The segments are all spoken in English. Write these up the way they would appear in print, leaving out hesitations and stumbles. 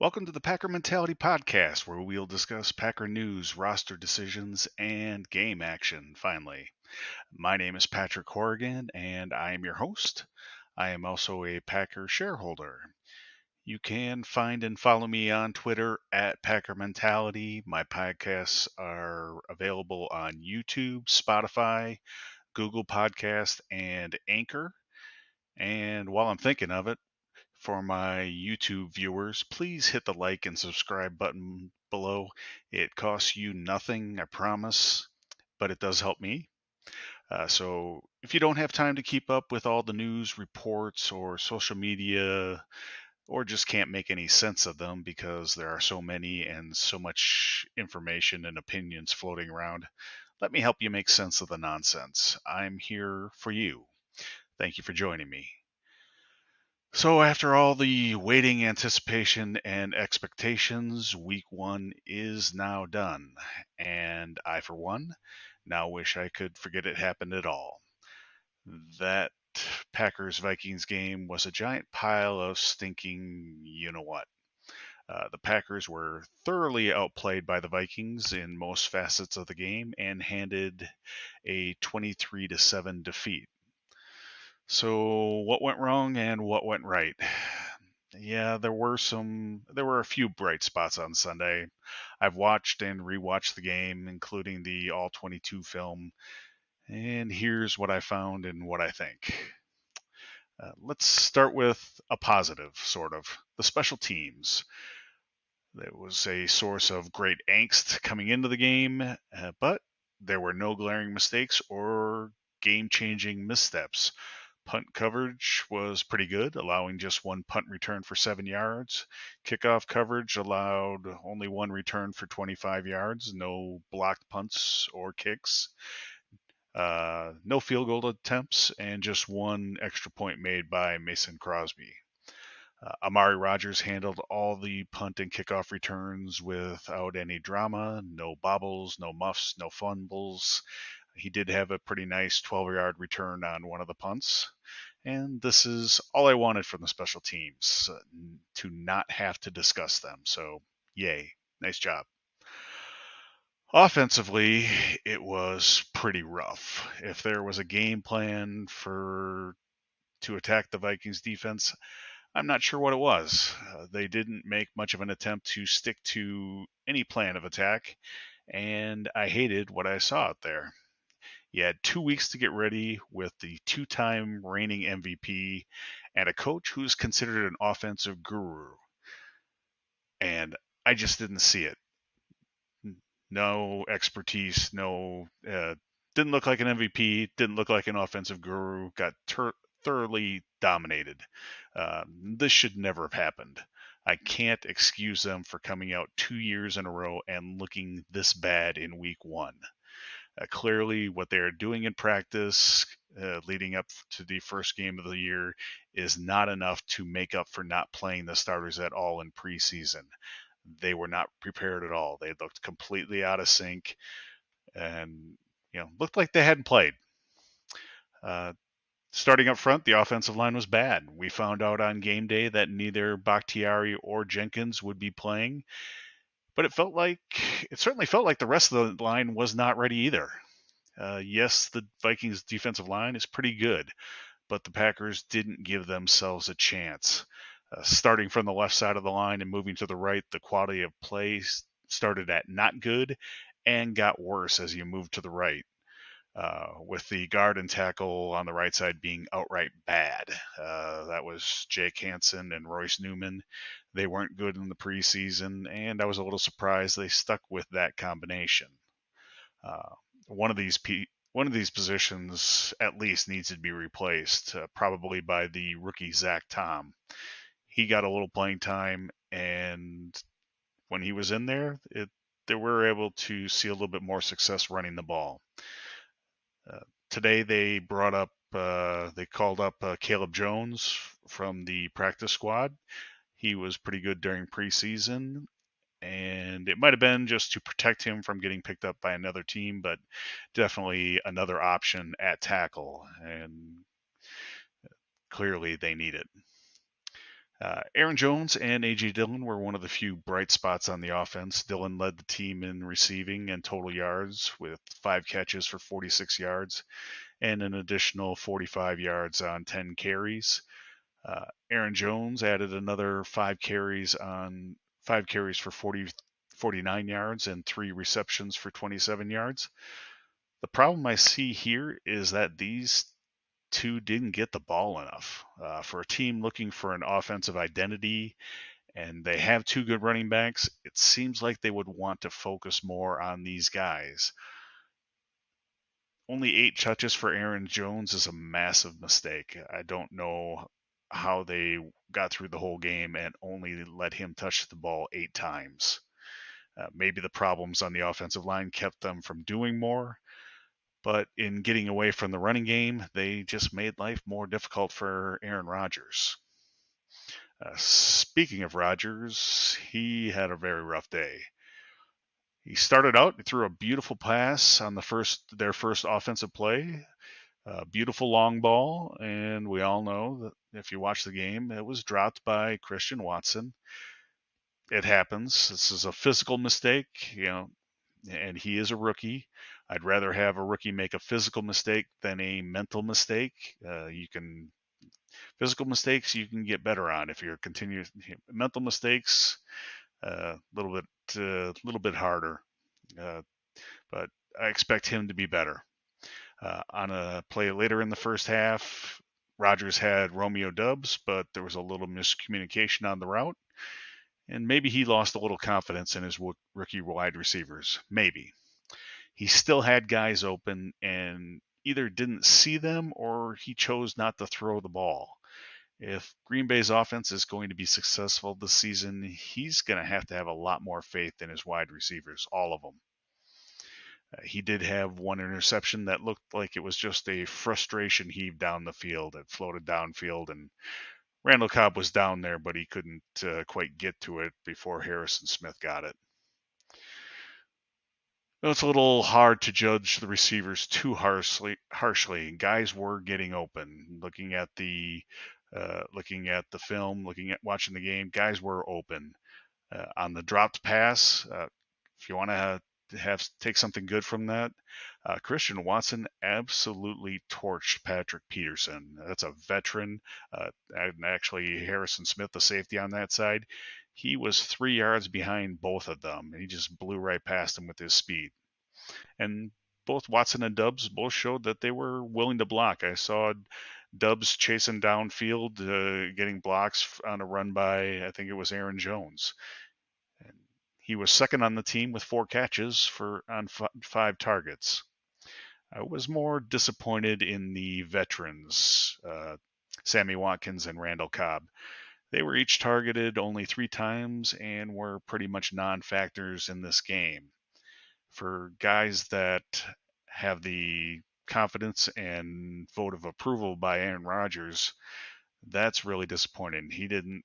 Welcome to the Packer Mentality Podcast, where we'll discuss Packer news, roster decisions, and game action, finally. My name is Patrick Horrigan, and I am your host. I am also a Packer shareholder. You can find and follow me on Twitter at Packer Mentality. My podcasts are available on YouTube, Spotify, Google Podcast, and Anchor. And while I'm thinking of it, for my YouTube viewers, please hit the like and subscribe button below. It costs you nothing, I promise, but it does help me. So if you don't have time to keep up with all the news reports or social media, or just can't make any sense of them because there are so many and so much information and opinions floating around, let me help you make sense of the nonsense. I'm here for you. Thank you for joining me. So, after all the waiting, anticipation, and expectations, week one is now done. And I, for one, now wish I could forget it happened at all. That Packers Vikings game was a giant pile of stinking you know what. The Packers were thoroughly outplayed by the Vikings in most facets of the game and handed a 23-7 defeat. So, what went wrong and what went right? Yeah, there were a few bright spots on Sunday. I've watched and rewatched the game, including the all 22 film, and here's what I found and what I think. Let's start with a positive, sort of. The special teams. It was a source of great angst coming into the game, but there were no glaring mistakes or game changing missteps. Punt coverage was pretty good, allowing just one punt return for 7 yards. Kickoff coverage allowed only one return for 25 yards, no blocked punts or kicks. No field goal attempts, and just one extra point made by Mason Crosby. Amari Rogers handled all the punt and kickoff returns without any drama, no bobbles, no muffs, no fumbles. He did have a pretty nice 12-yard return on one of the punts. And this is all I wanted from the special teams, to not have to discuss them. So, yay. Nice job. Offensively, it was pretty rough. If there was a game plan to attack the Vikings defense, I'm not sure what it was. They didn't make much of an attempt to stick to any plan of attack, and I hated what I saw out there. You had 2 weeks to get ready with the two-time reigning MVP and a coach who's considered an offensive guru. And I just didn't see it. No expertise, didn't look like an MVP, didn't look like an offensive guru, got thoroughly dominated. This should never have happened. I can't excuse them for coming out 2 years in a row and looking this bad in week one. Clearly, what they are doing in practice leading up to the first game of the year is not enough to make up for not playing the starters at all in preseason. They were not prepared at all. They looked completely out of sync and looked like they hadn't played. Starting up front, the offensive line was bad. We found out on game day that neither Bakhtiari or Jenkins would be playing, but it certainly felt like the rest of the line was not ready either. Yes, the Vikings defensive line is pretty good, but the Packers didn't give themselves a chance. Starting from the left side of the line and moving to the right, the quality of play started at not good and got worse as you moved to the right. With the guard and tackle on the right side being outright bad. That was Jake Hansen and Royce Newman. They weren't good in the preseason, and I was a little surprised they stuck with that combination. Uh, one of these positions at least needs to be replaced, probably by the rookie Zach Tom. He got a little playing time, and when he was in there, they were able to see a little bit more success running the ball. Today they called up Caleb Jones from the practice squad. He was pretty good during preseason, and it might have been just to protect him from getting picked up by another team, but definitely another option at tackle, and clearly they need it. Aaron Jones and A.J. Dillon were one of the few bright spots on the offense. Dillon led the team in receiving and total yards with 5 catches for 46 yards and an additional 45 yards on 10 carries. Aaron Jones added another 5 carries for 49 yards and 3 receptions for 27 yards. The problem I see here is that these two didn't get the ball enough. For a team looking for an offensive identity, and they have 2 good running backs, it seems like they would want to focus more on these guys. Only 8 touches for Aaron Jones is a massive mistake. I don't know how they got through the whole game and only let him touch the ball 8 times. Maybe the problems on the offensive line kept them from doing more, but in getting away from the running game, they just made life more difficult for Aaron Rodgers. Speaking of Rodgers, he had a very rough day. He started out, he threw a beautiful pass on their first offensive play, a beautiful long ball, and we all know that if you watch the game, it was dropped by Christian Watson. It happens. This is a physical mistake, and he is a rookie. I'd rather have a rookie make a physical mistake than a mental mistake. Physical mistakes you can get better on if you're continuous. Mental mistakes, a little bit harder. But I expect him to be better. On a play later in the first half, Rodgers had Romeo Dubs, but there was a little miscommunication on the route. And maybe he lost a little confidence in his rookie wide receivers. Maybe. He still had guys open and either didn't see them or he chose not to throw the ball. If Green Bay's offense is going to be successful this season, he's going to have a lot more faith in his wide receivers, all of them. He did have one interception that looked like it was just a frustration heave down the field. It floated downfield, and Randall Cobb was down there, but he couldn't quite get to it before Harrison Smith got it. It's a little hard to judge the receivers too harshly. Guys were getting open. Looking at the film, watching the game, guys were open. On the dropped pass, if you want to take something good from that, Christian Watson absolutely torched Patrick Peterson. That's a veteran. And actually, Harrison Smith, the safety on that side, he was 3 yards behind both of them. He just blew right past them with his speed. And both Watson and Dubs both showed that they were willing to block. I saw Dubs chasing downfield, getting blocks on a run by, I think it was Aaron Jones. And he was second on the team with 4 catches on 5 targets. I was more disappointed in the veterans, Sammy Watkins and Randall Cobb. They were each targeted only 3 times and were pretty much non-factors in this game. For guys that have the confidence and vote of approval by Aaron Rodgers, that's really disappointing. He didn't,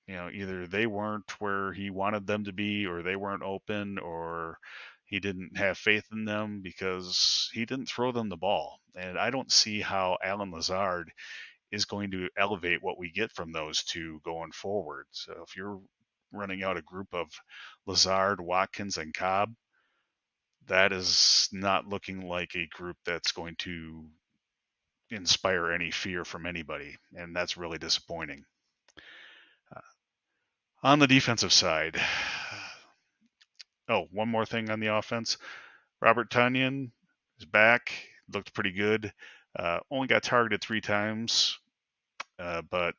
either they weren't where he wanted them to be, or they weren't open, or he didn't have faith in them because he didn't throw them the ball. And I don't see how Allen Lazard is going to elevate what we get from those two going forward. So if you're running out a group of Lazard, Watkins, and Cobb, that is not looking like a group that's going to inspire any fear from anybody, and that's really disappointing. On the defensive side, one more thing on the offense. Robert Tonyan is back, looked pretty good. Only got targeted 3 times, but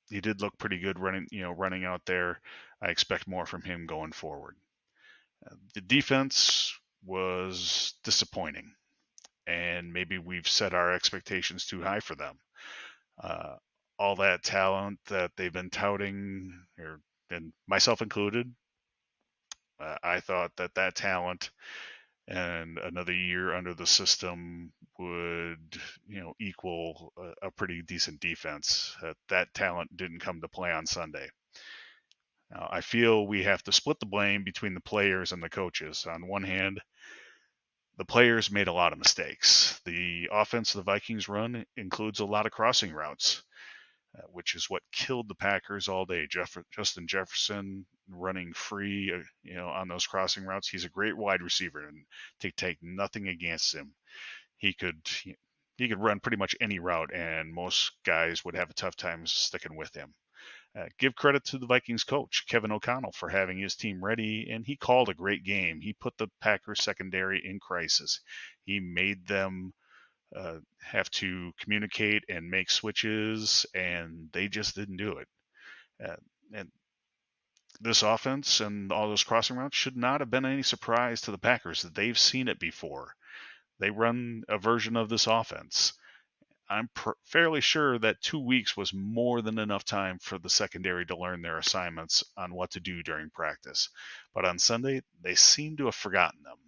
he did look pretty good running out there. I expect more from him going forward. The defense was disappointing, and maybe we've set our expectations too high for them. All that talent that they've been touting, and myself included, I thought that talent and another year under the system would, equal a pretty decent defense. That talent didn't come to play on Sunday. Now, I feel we have to split the blame between the players and the coaches. On one hand, the players made a lot of mistakes. The offense the Vikings run includes a lot of crossing routes. which is what killed the Packers all day. Justin Jefferson running free, on those crossing routes. He's a great wide receiver, and to take nothing against him, he could run pretty much any route, and most guys would have a tough time sticking with him. Give credit to the Vikings coach, Kevin O'Connell, for having his team ready, and he called a great game. He put the Packers secondary in crisis. He made them have to communicate and make switches, and they just didn't do it. And this offense and all those crossing routes should not have been any surprise to the Packers. They've seen it before. They run a version of this offense. I'm fairly sure that 2 weeks was more than enough time for the secondary to learn their assignments on what to do during practice. But on Sunday, they seem to have forgotten them.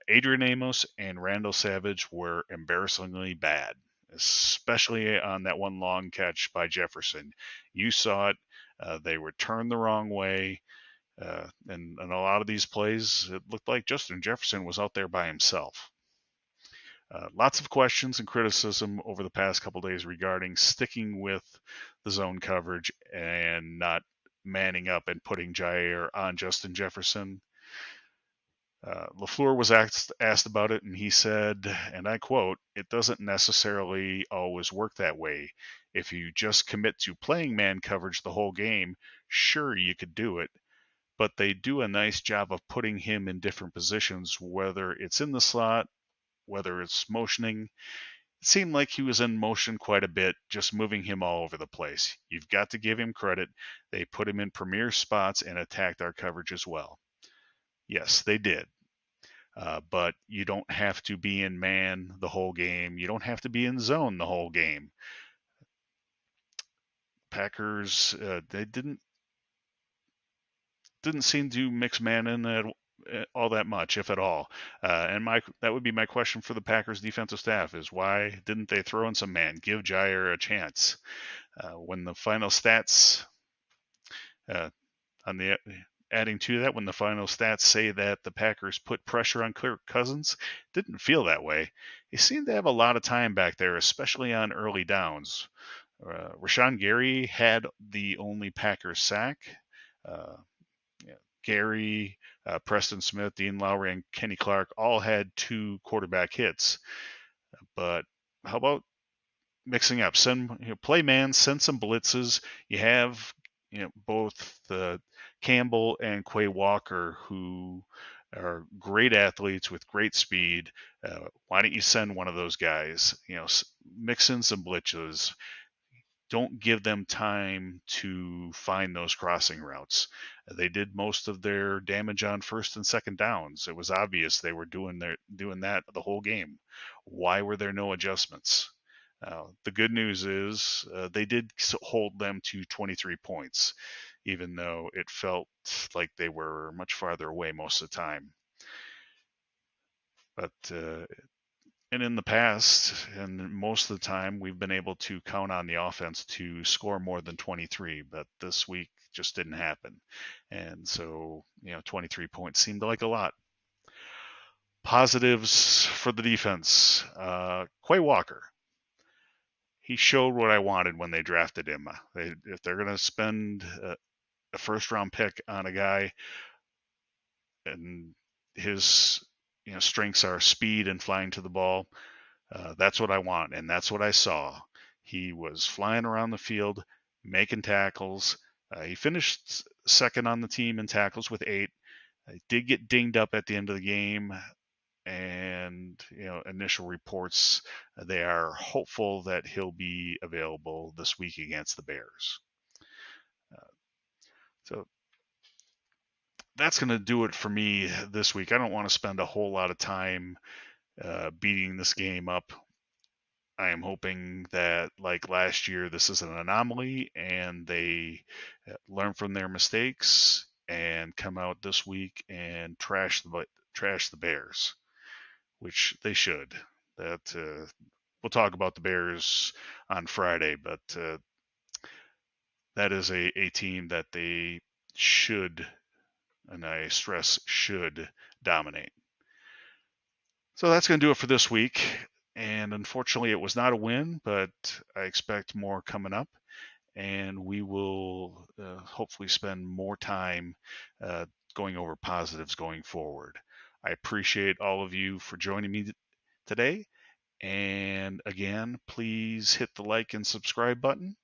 Adrian Amos and Randall Savage were embarrassingly bad, especially on that one long catch by Jefferson. You saw it. They were turned the wrong way. And a lot of these plays, it looked like Justin Jefferson was out there by himself. Lots of questions and criticism over the past couple days regarding sticking with the zone coverage and not manning up and putting Jair on Justin Jefferson. LaFleur was asked about it, and he said, and I quote, "It doesn't necessarily always work that way. If you just commit to playing man coverage the whole game, sure, you could do it. But they do a nice job of putting him in different positions, whether it's in the slot, whether it's motioning. It seemed like he was in motion quite a bit, just moving him all over the place. You've got to give him credit. They put him in premier spots and attacked our coverage as well." Yes, they did. But you don't have to be in man the whole game. You don't have to be in zone the whole game. Packers, they didn't seem to mix man in all that much, if at all. And that would be my question for the Packers defensive staff: is why didn't they throw in some man, give Jair a chance? When the final stats on the adding to that, when the final stats say that the Packers put pressure on Kirk Cousins, didn't feel that way. He seemed to have a lot of time back there, especially on early downs. Rashawn Gary had the only Packers sack. Gary, Preston Smith, Dean Lowry, and Kenny Clark all had 2 quarterback hits. But how about mixing up? Play man, send some blitzes. You have both Campbell and Quay Walker, who are great athletes with great speed. Why don't you send one of those guys? Mix in some blitzes. Don't give them time to find those crossing routes. They did most of their damage on first and second downs. It was obvious they were doing that the whole game. Why were there no adjustments? The good news is they did hold them to 23 points, even though it felt like they were much farther away most of the time. But and in the past, and most of the time, we've been able to count on the offense to score more than 23, but this week just didn't happen. And so, 23 points seemed like a lot. Positives for the defense. Quay Walker. He showed what I wanted when they drafted him. If they're going to spend a first-round pick on a guy, and his strengths are speed and flying to the ball, that's what I want, and that's what I saw. He was flying around the field, making tackles. He finished second on the team in tackles with 8. He did get dinged up at the end of the game, and initial reports, they are hopeful that he'll be available this week against the Bears. So that's going to do it for me this week. I don't want to spend a whole lot of time beating this game up. I am hoping that, like last year, this is an anomaly and they learn from their mistakes and come out this week and trash the Bears, which they should. We'll talk about the Bears on Friday, but that is a team that they should, and I stress should, dominate. So that's going to do it for this week. And unfortunately, it was not a win, but I expect more coming up. and we will hopefully spend more time uh, going over positives going forward. I appreciate all of you for joining me today. And again, please hit the like and subscribe button.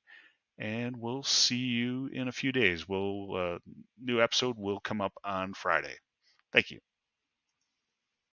And we'll see you in a few days. New episode will come up on Friday. Thank you.